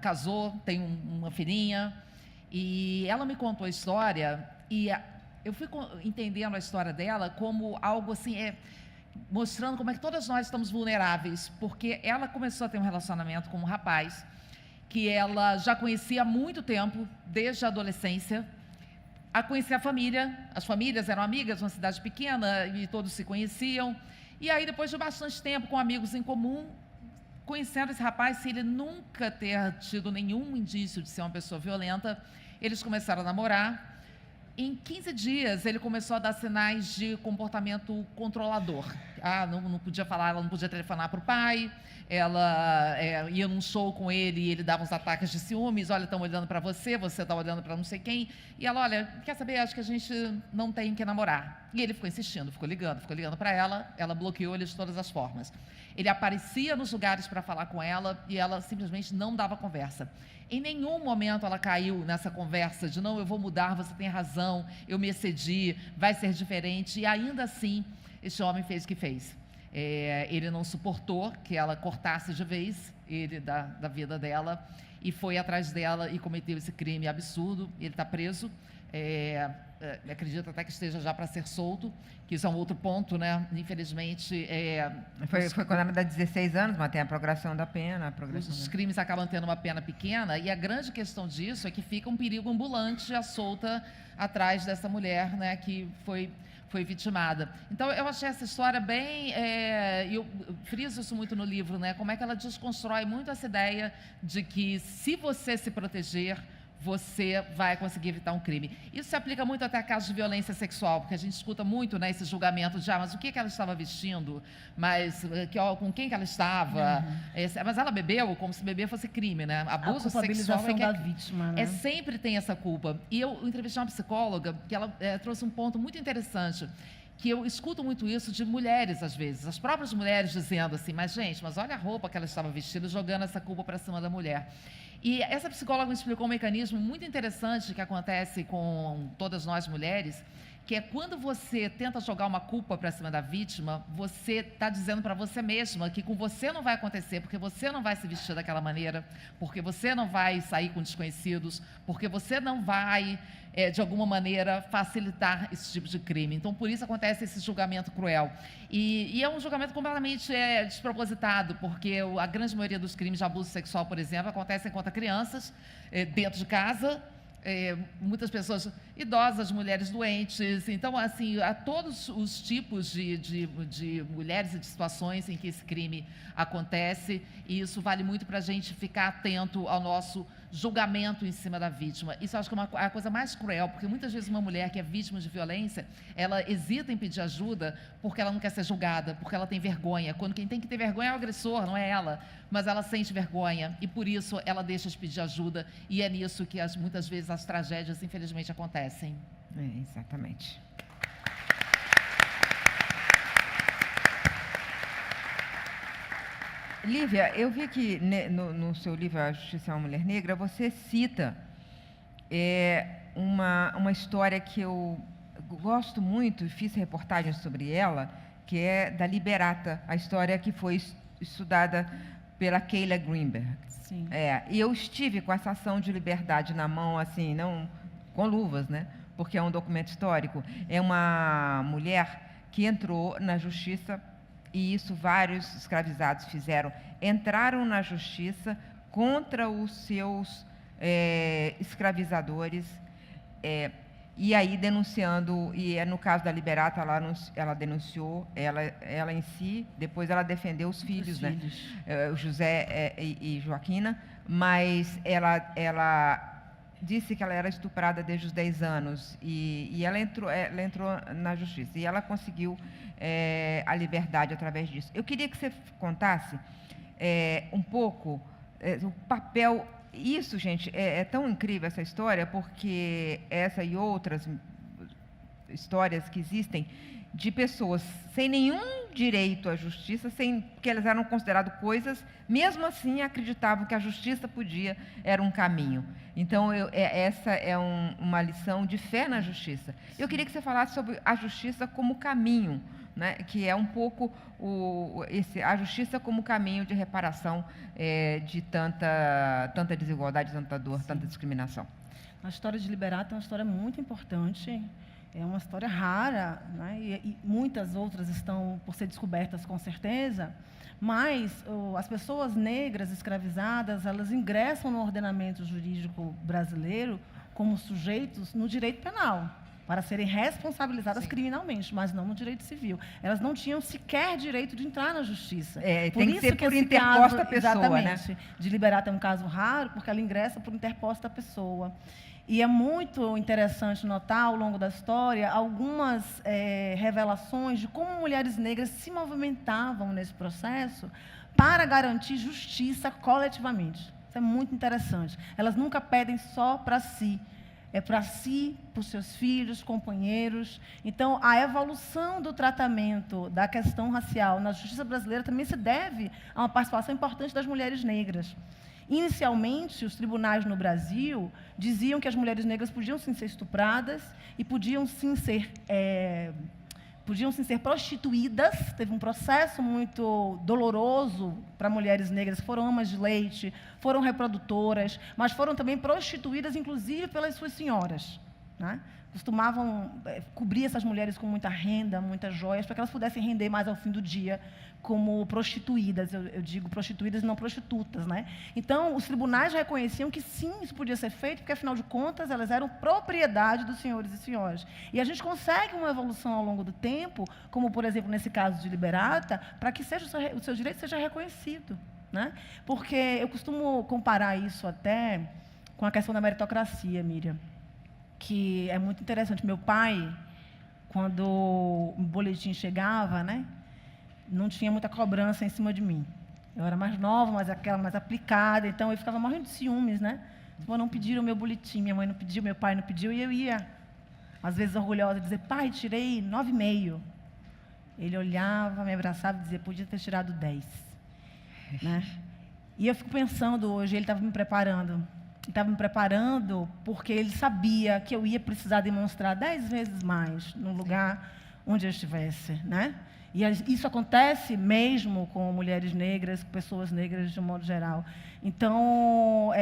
Speaker 7: Casou, tem uma filhinha. E ela me contou a história e eu fui entendendo a história dela como algo assim, mostrando como é que todas nós estamos vulneráveis, porque ela começou a ter um relacionamento com um rapaz que ela já conhecia há muito tempo, desde a adolescência, a conhecer a família. As famílias eram amigas, uma cidade pequena, e todos se conheciam. E aí, depois de bastante tempo, com amigos em comum, conhecendo esse rapaz, sem ele nunca ter tido nenhum indício de ser uma pessoa violenta, eles começaram a namorar. Em 15 dias, ele começou a dar sinais de comportamento controlador. Não podia falar, ela não podia telefonar para o pai, ela ia num show com ele e ele dava uns ataques de ciúmes, olha, estão olhando para você, você está olhando para não sei quem, e ela, olha, quer saber, acho que a gente não tem que namorar. E ele ficou insistindo, ficou ligando para ela bloqueou ele de todas as formas. Ele aparecia nos lugares para falar com ela e ela simplesmente não dava conversa. Em nenhum momento ela caiu nessa conversa de não, eu vou mudar, você tem razão, eu me excedi, vai ser diferente. E ainda assim, esse homem fez o que fez. Ele não suportou que ela cortasse de vez ele da vida dela e foi atrás dela e cometeu esse crime absurdo. Ele está preso. Acredito até que esteja já para ser solto, que isso é um outro ponto, né? Infelizmente...
Speaker 6: Foi condenado a 16 anos, mas tem a progressão da pena.
Speaker 7: Os crimes acabam tendo uma pena pequena, e a grande questão disso é que fica um perigo ambulante à solta atrás dessa mulher, né, que foi vitimada. Então, eu achei essa história bem... eu friso isso muito no livro, né? Como é que ela desconstrói muito essa ideia de que, se você se proteger, você vai conseguir evitar um crime. Isso se aplica muito até a casos de violência sexual, porque a gente escuta muito, né, esse julgamento de, mas o que ela estava vestindo, mas com quem que ela estava, mas ela bebeu, como se beber fosse crime, né? Abuso sexual
Speaker 8: da vítima, né?
Speaker 7: Sempre tem essa culpa. E eu entrevistei uma psicóloga que ela trouxe um ponto muito interessante, que eu escuto muito isso de mulheres, às vezes, as próprias mulheres dizendo assim, mas olha a roupa que ela estava vestida, jogando essa culpa para cima da mulher. E essa psicóloga me explicou um mecanismo muito interessante que acontece com todas nós mulheres, que é quando você tenta jogar uma culpa para cima da vítima, você está dizendo para você mesma que com você não vai acontecer, porque você não vai se vestir daquela maneira, porque você não vai sair com desconhecidos, porque você não vai, de alguma maneira, facilitar esse tipo de crime. Então, por isso acontece esse julgamento cruel. E é um julgamento completamente despropositado, porque a grande maioria dos crimes de abuso sexual, por exemplo, acontecem contra crianças, dentro de casa, muitas pessoas idosas, mulheres doentes. Então, assim, há todos os tipos de mulheres e de situações em que esse crime acontece, e isso vale muito para a gente ficar atento ao nosso julgamento em cima da vítima. Isso eu acho que é a coisa mais cruel, porque muitas vezes uma mulher que é vítima de violência, ela hesita em pedir ajuda porque ela não quer ser julgada, porque ela tem vergonha. Quando quem tem que ter vergonha é o agressor, não é ela, mas ela sente vergonha e por isso ela deixa de pedir ajuda, e é nisso que muitas vezes as tragédias, infelizmente, acontecem.
Speaker 6: Exatamente. Lívia, eu vi que no seu livro A Justiça é uma Mulher Negra, você cita uma história que eu gosto muito, e fiz reportagens sobre ela, que é da Liberata, a história que foi estudada pela Keila Greenberg.
Speaker 8: Sim.
Speaker 6: E eu estive com essa ação de liberdade na mão, assim, não com luvas, né? Porque é um documento histórico. É uma mulher que entrou na justiça, e isso vários escravizados fizeram, entraram na justiça contra os seus escravizadores, e aí denunciando, e no caso da Liberata, ela denunciou, ela em si, depois ela defendeu os filhos, né? O José e Joaquina, mas ela disse que ela era estuprada desde os 10 anos, e ela entrou na justiça, e ela conseguiu a liberdade através disso. Eu queria que você contasse um pouco o papel. Isso, gente, é tão incrível essa história, porque essa e outras histórias que existem de pessoas sem nenhum direito à justiça, porque elas eram consideradas coisas, mesmo assim acreditavam que a justiça era um caminho. Então, essa é uma lição de fé na justiça. Eu queria que você falasse sobre a justiça como caminho, né, que é um pouco a justiça como caminho de reparação de tanta desigualdade, tanta dor, tanta discriminação.
Speaker 8: A história de Liberata é uma história muito importante, é uma história rara, né, e muitas outras estão por ser descobertas com certeza, mas as pessoas negras escravizadas, elas ingressam no ordenamento jurídico brasileiro como sujeitos no direito penal, para serem responsabilizadas criminalmente, mas não no direito civil. Elas não tinham sequer direito de entrar na justiça.
Speaker 6: Tem que ser por interposta pessoa,
Speaker 8: exatamente,
Speaker 6: né?
Speaker 8: De Liberata é um caso raro, porque ela ingressa por interposta pessoa. E é muito interessante notar, ao longo da história, algumas revelações de como mulheres negras se movimentavam nesse processo para garantir justiça coletivamente. Isso é muito interessante. Elas nunca pedem só para si. É para si, para os seus filhos, companheiros. Então, a evolução do tratamento da questão racial na justiça brasileira também se deve a uma participação importante das mulheres negras. Inicialmente, os tribunais no Brasil diziam que as mulheres negras podiam sim ser estupradas e podiam sim ser prostituídas. Teve um processo muito doloroso para mulheres negras, que foram amas de leite, foram reprodutoras, mas foram também prostituídas, inclusive, pelas suas senhoras, né? Costumavam cobrir essas mulheres com muita renda, muitas joias, para que elas pudessem render mais ao fim do dia como prostituídas. Eu digo prostituídas e não prostitutas, né? Então, os tribunais reconheciam que sim, isso podia ser feito, porque, afinal de contas, elas eram propriedade dos senhores e senhoras. E a gente consegue uma evolução ao longo do tempo, como, por exemplo, nesse caso de Liberata, para que o seu direito seja reconhecido, né? Porque eu costumo comparar isso até com a questão da meritocracia, Miriam, que é muito interessante. Meu pai, quando o boletim chegava, né, não tinha muita cobrança em cima de mim. Eu era mais nova, mas aquela mais aplicada, então eu ficava morrendo de ciúmes, né? Não pediram o meu boletim, minha mãe não pediu, meu pai não pediu, e eu ia, às vezes orgulhosa, dizer: pai, tirei 9,5. Ele olhava, me abraçava e dizia: podia ter tirado 10. Né? E eu fico pensando hoje, ele estava me preparando. Estava me preparando porque ele sabia que eu ia precisar demonstrar 10 vezes mais no lugar onde eu estivesse, né? E isso acontece mesmo com mulheres negras, com pessoas negras de um modo geral. Então,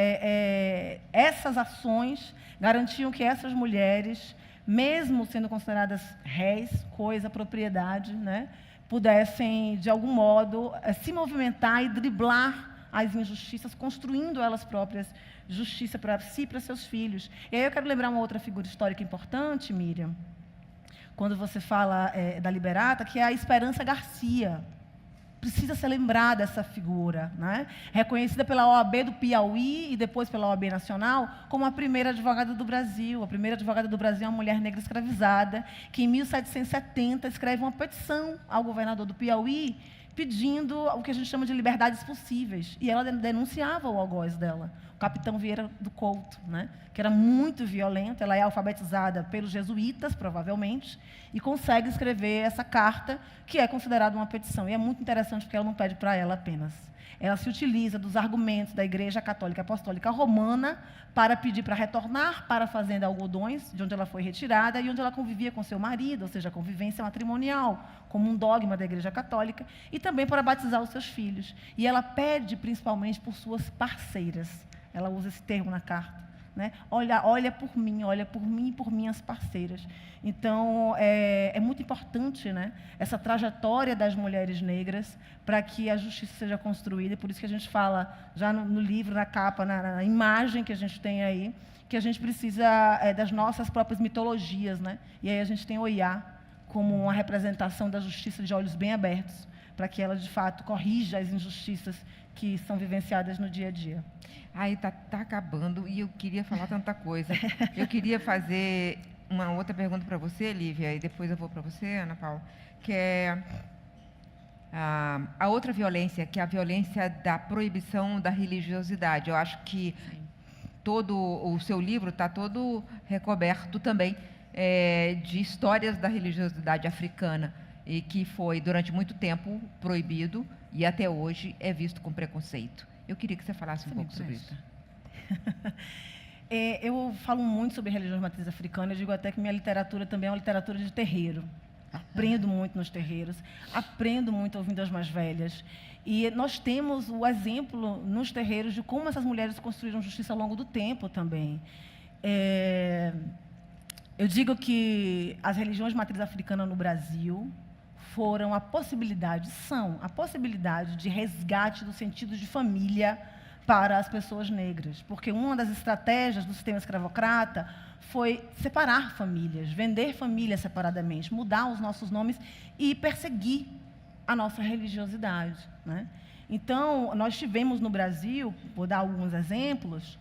Speaker 8: essas ações garantiam que essas mulheres, mesmo sendo consideradas réis, coisa, propriedade, né, pudessem, de algum modo, se movimentar e driblar as injustiças, construindo elas próprias justiça para si e para seus filhos. E aí eu quero lembrar uma outra figura histórica importante, Miriam, quando você fala da Liberata, que é a Esperança Garcia. Precisa ser lembrada essa figura, né? Reconhecida pela OAB do Piauí e depois pela OAB Nacional como a primeira advogada do Brasil. A primeira advogada do Brasil é uma mulher negra escravizada, que em 1770 escreve uma petição ao governador do Piauí pedindo o que a gente chama de liberdades possíveis. E ela denunciava o algoz dela, o capitão Vieira do Couto, né, que era muito violento. Ela é alfabetizada pelos jesuítas, provavelmente, e consegue escrever essa carta, que é considerada uma petição. E é muito interessante, porque ela não pede para ela apenas. Ela se utiliza dos argumentos da Igreja Católica Apostólica Romana para pedir para retornar para a fazenda Algodões, de onde ela foi retirada e onde ela convivia com seu marido, ou seja, a convivência matrimonial, como um dogma da Igreja Católica, e também para batizar os seus filhos. E ela pede principalmente por suas parceiras. Ela usa esse termo na carta. Né? Olha por mim e por minhas parceiras. Então, é muito importante, né, essa trajetória das mulheres negras para que a justiça seja construída. Por isso que a gente fala, já no livro, na capa, na imagem que a gente tem aí, que a gente precisa das nossas próprias mitologias. Né? E aí a gente tem Oiá como uma representação da justiça de olhos bem abertos, para que ela, de fato, corrija as injustiças que são vivenciadas no dia a dia.
Speaker 6: Aí tá acabando e eu queria falar tanta coisa. Eu queria fazer uma outra pergunta para você, Lívia, e depois eu vou para você, Ana Paula, que é a outra violência, que é a violência da proibição da religiosidade. Eu acho que todo o seu livro está todo recoberto também de histórias da religiosidade africana, e que foi, durante muito tempo, proibido e até hoje é visto com preconceito. Eu queria que você falasse um pouco sobre isso.
Speaker 8: Eu falo muito sobre religiões de matriz africana, eu digo até que minha literatura também é uma literatura de terreiro. Aprendo muito nos terreiros, aprendo muito ouvindo as mais velhas. E nós temos o exemplo nos terreiros de como essas mulheres construíram justiça ao longo do tempo também. Eu digo que as religiões de matriz africana no Brasil foram a possibilidade de resgate do sentido de família para as pessoas negras. Porque uma das estratégias do sistema escravocrata foi separar famílias, vender famílias separadamente, mudar os nossos nomes e perseguir a nossa religiosidade. Né? Então, nós tivemos no Brasil, vou dar alguns exemplos,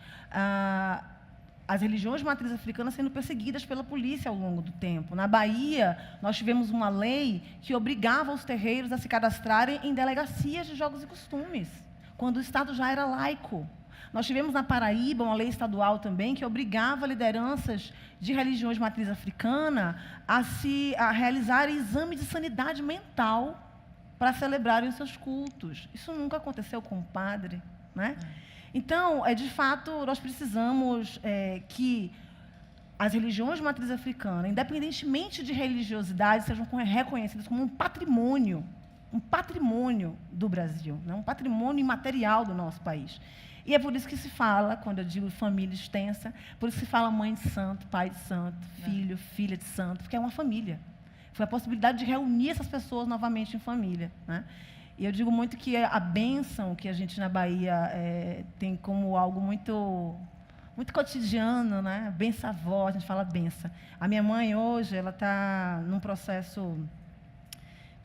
Speaker 8: as religiões de matriz africana sendo perseguidas pela polícia ao longo do tempo. Na Bahia, nós tivemos uma lei que obrigava os terreiros a se cadastrarem em delegacias de jogos e costumes, quando o Estado já era laico. Nós tivemos na Paraíba uma lei estadual também que obrigava lideranças de religiões de matriz africana a realizarem exame de sanidade mental para celebrarem os seus cultos. Isso nunca aconteceu com o padre, né? Então, de fato, nós precisamos que as religiões de matriz africana, independentemente de religiosidade, sejam reconhecidas como um patrimônio do Brasil, né? Um patrimônio imaterial do nosso país. E é por isso que se fala, quando eu digo família extensa, por isso que se fala mãe de santo, pai de santo, filho, filha de santo, porque é uma família. Foi a possibilidade de reunir essas pessoas novamente em família, né? E eu digo muito que a bênção que a gente na Bahia tem como algo muito, muito cotidiano, né? Benção-avó, a gente fala benção. A minha mãe hoje, ela está num processo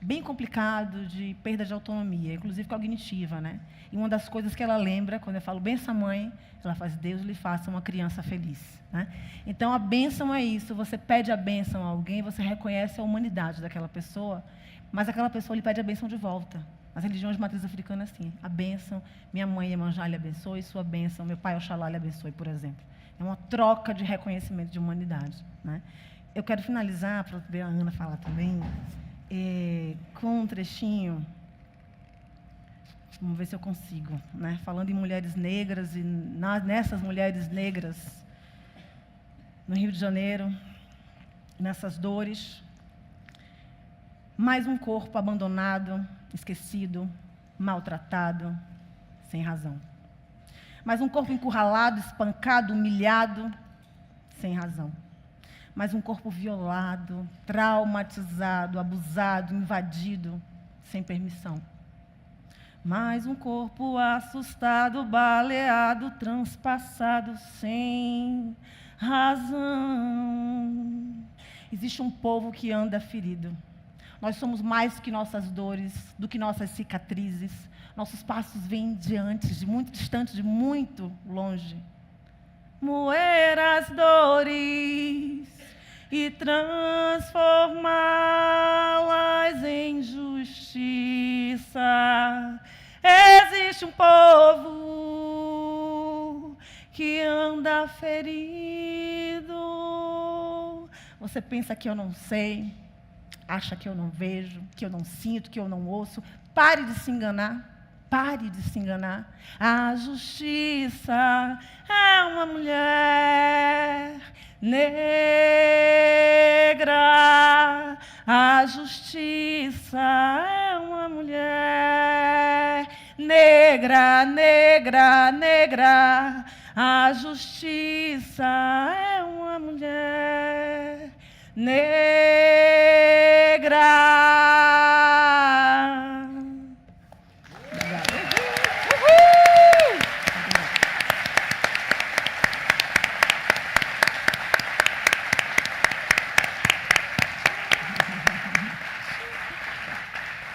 Speaker 8: bem complicado de perda de autonomia, inclusive cognitiva, né? E uma das coisas que ela lembra, quando eu falo benção mãe, ela faz, Deus lhe faça uma criança feliz, né? Então, a bênção é isso, você pede a bênção a alguém, você reconhece a humanidade daquela pessoa, mas aquela pessoa lhe pede a bênção de volta. As religiões de matriz africana, assim, a bênção, minha mãe Iemanjá lhe abençoe, sua bênção, meu pai Oxalá lhe abençoe, por exemplo. É uma troca de reconhecimento de humanidade, né? Eu quero finalizar, para ver a Ana falar também, com um trechinho, vamos ver se eu consigo, né? Falando em mulheres negras e nessas mulheres negras no Rio de Janeiro, nessas dores. Mais um corpo abandonado, esquecido, maltratado, sem razão. Mais um corpo encurralado, espancado, humilhado, sem razão. Mais um corpo violado, traumatizado, abusado, invadido, sem permissão. Mais um corpo assustado, baleado, transpassado, sem razão. Existe um povo que anda ferido. Nós somos mais que nossas dores, do que nossas cicatrizes. Nossos passos vêm diante, de muito distante, de muito longe. Moer as dores e transformá-las em justiça. Existe um povo que anda ferido. Você pensa que eu não sei, acha que eu não vejo, que eu não sinto, que eu não ouço. Pare de se enganar. Pare de se enganar. A justiça é uma mulher negra. A justiça é uma mulher negra, negra, negra. A justiça é uma mulher negra.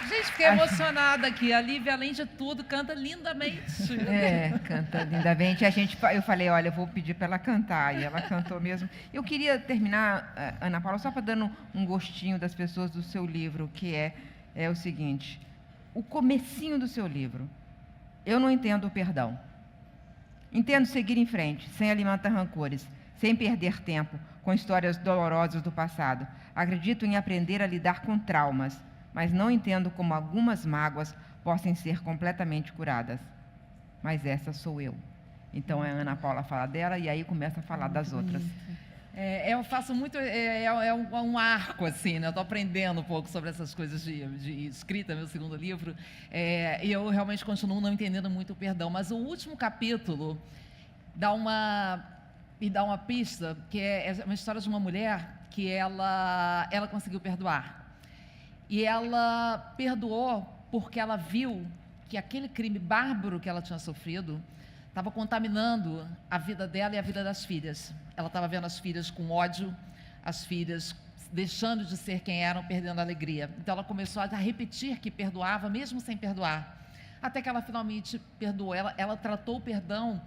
Speaker 7: Gente, fiquei emocionada aqui. A Lívia, além de tudo, canta lindamente.
Speaker 6: Canta lindamente. Eu falei, olha, eu vou pedir para ela cantar. E ela cantou mesmo. Eu queria terminar, Ana Paula, só para dando um gostinho das pessoas do seu livro, que é o seguinte. O comecinho do seu livro. Eu não entendo o perdão. Entendo seguir em frente, sem alimentar rancores, sem perder tempo com histórias dolorosas do passado. Acredito em aprender a lidar com traumas, mas não entendo como algumas mágoas possam ser completamente curadas. Mas essa sou eu. Então, a Ana Paula fala dela e aí começa a falar das outras.
Speaker 7: Eu faço muito... um arco, assim, né? Eu estou aprendendo um pouco sobre essas coisas de escrita, meu segundo livro. E eu realmente continuo não entendendo muito o perdão. Mas o último capítulo me dá uma pista, que é uma história de uma mulher que ela conseguiu perdoar. E ela perdoou porque ela viu que aquele crime bárbaro que ela tinha sofrido estava contaminando a vida dela e a vida das filhas. Ela estava vendo as filhas com ódio, as filhas deixando de ser quem eram, perdendo a alegria. Então ela começou a repetir que perdoava, mesmo sem perdoar. Até que ela finalmente perdoou. Ela tratou o perdão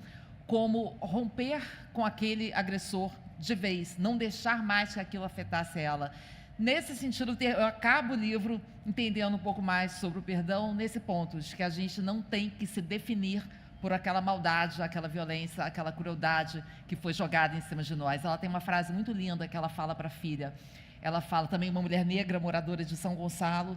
Speaker 7: como romper com aquele agressor de vez, não deixar mais que aquilo afetasse ela. Nesse sentido, eu acabo o livro entendendo um pouco mais sobre o perdão nesse ponto, de que a gente não tem que se definir por aquela maldade, aquela violência, aquela crueldade que foi jogada em cima de nós. Ela tem uma frase muito linda que ela fala para a filha. Ela fala também, uma mulher negra, moradora de São Gonçalo,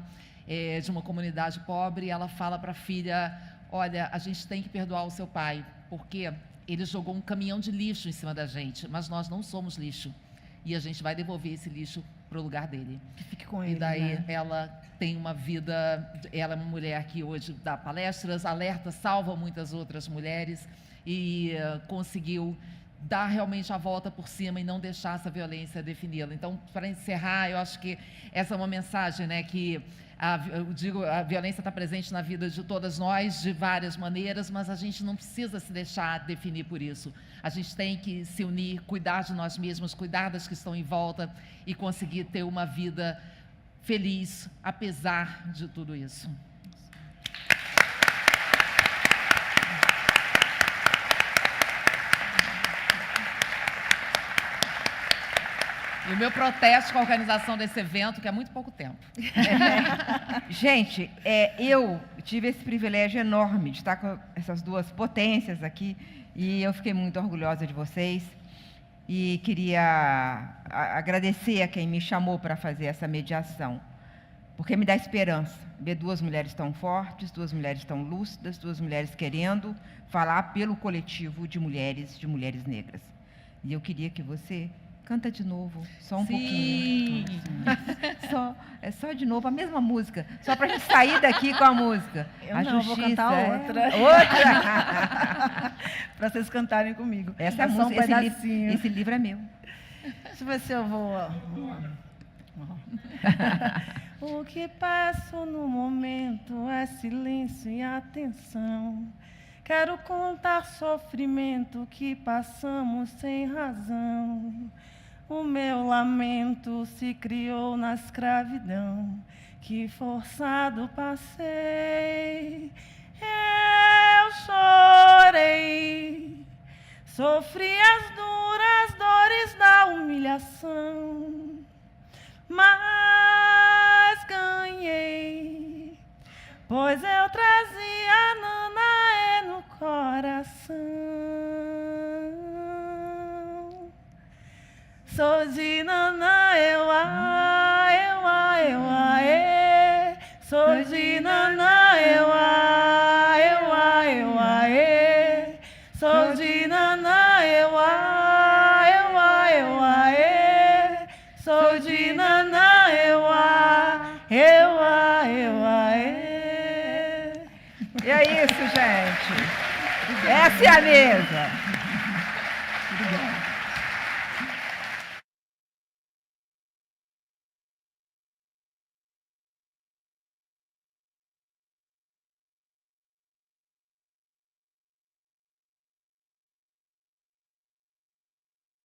Speaker 7: de uma comunidade pobre, e ela fala para a filha, olha, a gente tem que perdoar o seu pai, porque ele jogou um caminhão de lixo em cima da gente, mas nós não somos lixo, e a gente vai devolver esse lixo para o lugar dele.
Speaker 8: Que fique com ele,
Speaker 7: e daí,
Speaker 8: né?
Speaker 7: Ela tem uma vida, ela é uma mulher que hoje dá palestras, alerta, salva muitas outras mulheres e conseguiu dar realmente a volta por cima e não deixar essa violência defini-la. Então, para encerrar, eu acho que essa é uma mensagem, né, que a violência está presente na vida de todas nós, de várias maneiras, mas a gente não precisa se deixar definir por isso. A gente tem que se unir, cuidar de nós mesmos, cuidar das que estão em volta e conseguir ter uma vida feliz, apesar de tudo isso. E o meu protesto com a organização desse evento, que é muito pouco tempo.
Speaker 6: Gente, eu tive esse privilégio enorme de estar com essas duas potências aqui e eu fiquei muito orgulhosa de vocês e queria agradecer a quem me chamou para fazer essa mediação, porque me dá esperança ver duas mulheres tão fortes, duas mulheres tão lúcidas, duas mulheres querendo falar pelo coletivo de mulheres negras. E eu queria que você... Canta de novo, só um pouquinho. Só de novo, a mesma música, só para a gente sair daqui com a música.
Speaker 8: Vou cantar outra.
Speaker 6: Outra!
Speaker 8: Para vocês cantarem comigo.
Speaker 6: Essa é a música, esse livro é meu.
Speaker 8: Deixa eu ver se eu vou... O que passo no momento é silêncio e atenção. Quero contar sofrimento que passamos sem razão. O meu lamento se criou na escravidão, que forçado passei. Eu chorei, sofri as duras dores da humilhação, mas ganhei, pois eu trazia Nanaê no coração. Sou de Nanaê, sou de Nanaê,
Speaker 6: isso, gente. Essa é a mesa.
Speaker 9: Obrigado.